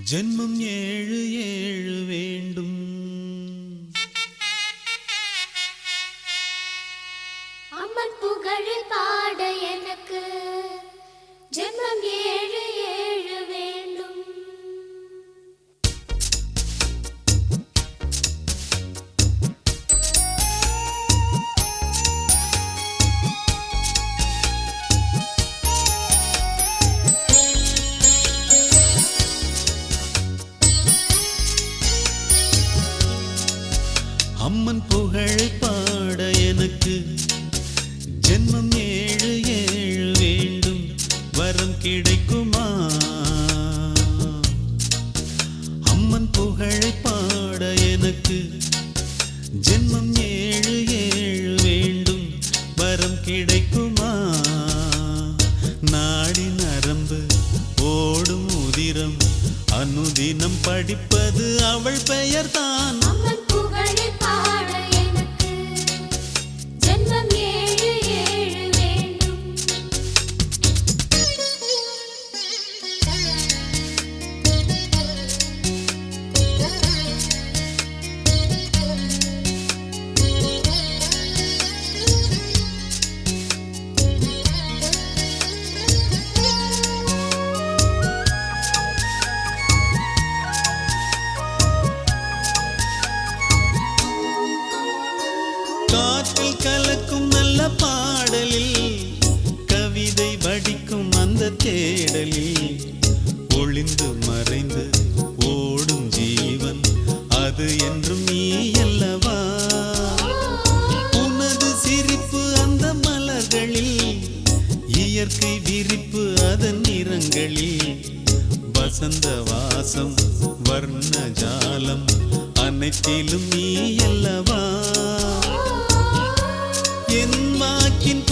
ஜென்மம் ஏழு ஏழு வேண்டும். அம்மன் புகழ் பாட எனக்கு ஜென்மம் ஏழு ஏழு வேண்டும். அம்மன் புகழ் பாட எனக்கு ஜென்மம் ஏழு ஏழு வேண்டும். வரம் கிடைக்குமா? அம்மன் புகழ் பாட எனக்கு ஜென்மம் ஏழு ஏழு வேண்டும். வரம் கிடைக்குமா? நாடி நரம்பு ஓடும் உதிரம் அனுதினம் படிப்பது அவள் பெயர்தான். அம்மன் புகழ் பாட எனக்கு ஜென்மம் ஏழு ஏழு வேண்டும். காற்றில் கலக்கும் நல்ல பாடலில் கவிதை வடிக்கும் அந்த தேடலில் ஒளிந்து மறைந்து ஓடும் ஜீவன் அது என்றும் நீ அல்லவா? உனது சிரிப்பு அந்த மலர்களில் இயற்கை விரிப்பு அதன் நிறங்களில் வசந்த வாசம் வர்ண ஜாலம் அனைத்திலும் நீ அல்லவா? என் வாக்கின்